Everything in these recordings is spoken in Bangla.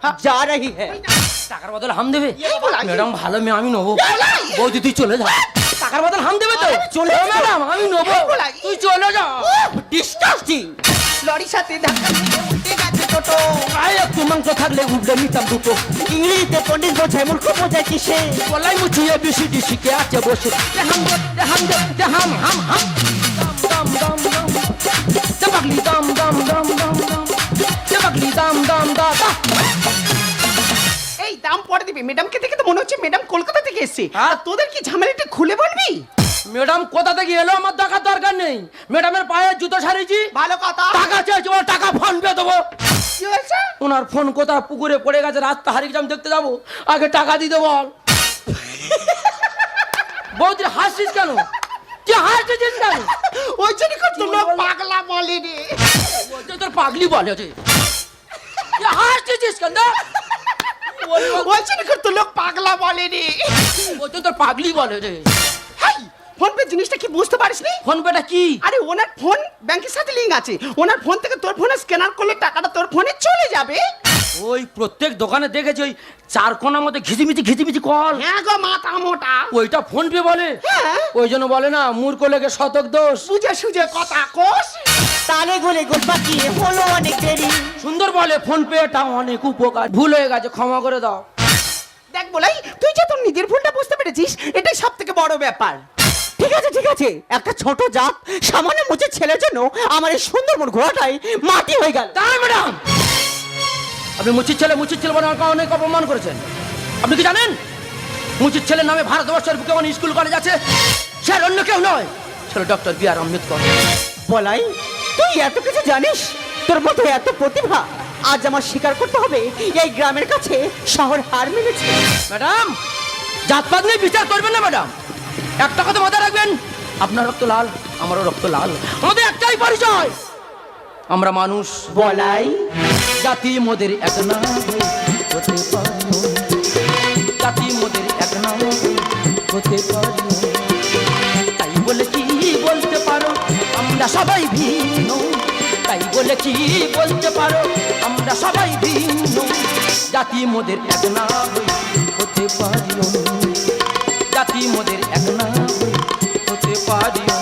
जा रही है। টাকার বদল হাম দেবে? ये बोला ম্যাডাম ভালো মেয়ে, আমি নেবো। বৌদি তুই চলে যা, টাকার বদল হাম দেবে তো? চলে যা। ম্যাডাম আমি নেবো, তুই চলে যা। ডিসকাস্টিং। লরির সাথে ধাক্কা দিয়ে উল্টে গেছে টোটো। গায়ে একটু মাংস থাকলে উঠলে নিতাম দুটো। ইংরেজিতে পণ্ডিত বোঝায়, মূর্খ বোঝায় কিসে? বলাই মুছিয়ে বিসিডি শিখে আছে বসে। হাম হাম হাম হাম হাম দাম দাম দাম পাগলি দাম দাম দাম দাম দাম পাগলি দাম দাম দাম। এই দাম পরে দিবি। ম্যাডামকে দেখে তো মনে হচ্ছে ম্যাডাম কলকাতা থেকে এসেছে। হ্যাঁ? আর তোদের কি ঝামেলাটা খুলে বলবি? ম্যাডাম কোথা থেকে এলো আমার দেখার দরকার নেই। ম্যাডামের পায়ে জুতো সারিয়েছি, ভালো কথা। টাকা চাইছি, ওর টাকা ফোন পে দেবো। কি হয়েছে? ওনার ফোন কোথা পুকুরে পড়ে গেছে, রাস্তা হারিয়ে আমি দেখতে যাবো, আগে টাকা দিতে বল। বৌদি হাসছিস কেন? তুই হাসছিস কেন? ওই জন্য তোমরা পাগলা বলেনি। বলছে তোর পাগলি বলে যে। তুই হাসছিস কেন? ওই জন্য তোমরা পাগলা বলেনি। বলছে তোর পাগলি বলে যে। হাই, ফোন পে জিনিসটা কি বুঝতে পারিসনি? ফোন পেটা কি? আরে ওনার ফোন ব্যাংকের সাথে লিংক আছে। ওনার ফোন থেকে তোর ফোনে স্ক্যানার করলে টাকাটা তোর ফোনে চলে যাবে। ওই প্রত্যেক দোকানে দেখেছি ওই চার কোণার মধ্যে ঘিচিমিচি কল, হ্যাঁ গো মাথা মোটা। ওইটা ফোন পে বলে। হ্যাঁ। ওই জন্য বলে না মূর্খ লেগে শতক দোষ। বুঝে সুঝে কথা কোষ। তালে গোলে গোল পাকিয়ে হলো অনেক দেরি। সুন্দর বলে ফোন পেটা অনেক উপকার, ভুল হয়ে গেছে ক্ষমা করে দাও। দেখ বলাই, তুই যে তোর নিজের ভুলটা বুঝতে পেরেছিস, এটাই সব থেকে বড় ব্যাপার। ঠিক আছে ঠিক আছে, একটা ছোট জাত সামান্য মুচের ছেলের জন্য আমার এই সুন্দরবন ঘোড়াটাই মাটি হয়ে গেল। তাই ম্যাডাম, আপনি মুচির ছেলে বলে আমাকে অনেক অপমান করেছেন। আপনি কি জানেন মুচির ছেলের নামে ভারতবর্ষের বুকে অনেক স্কুল কলেজ আছে? সে আর অন্য কেউ নয়, ছিল ডক্টর বি আর আম্বেদকর। বলাই, তুই এত কিছু জানিস, তোর মধ্যে এত প্রতিভা, আজ আমার স্বীকার করতে হবে এই গ্রামের কাছে শহর হার মেনেছে। ম্যাডাম, জাতপাত নিয়ে বিচার করবেন না ম্যাডাম। একটা কথা মাথায় রাখবেন, আপনার রক্ত লাল, আমারও রক্ত লাল, আমাদের একটাই পরিচয়, আমরা মানুষ। বলাই, জাতি মোদের এক না হতে পারো, জাতি মোদের এক না হতে পারো, তাই বলে কি বলতে পারো আমরা সবাই ভিন্ন, তাই বলে কি বলতে পারো আমরা সবাই ভিন্ন, জাতি মোদের এক না হতে পারিও, জাতি মোদের এক না হতে পারিও।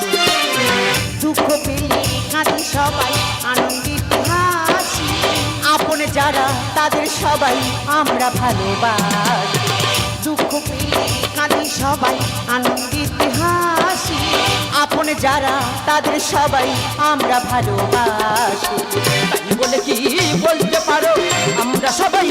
দুঃখ পেলে কাঁদি সবাই, আনন্দিত হাসি, আপন যারা তাদের সবাই আমরা ভালোবাসি। দুঃখ পেলে কাঁদি সবাই, আনন্দিত হাসি, আপন যারা তাদের সবাই আমরা ভালোবাসি, তাই বলে কি বলতে পারো আমরা সবাই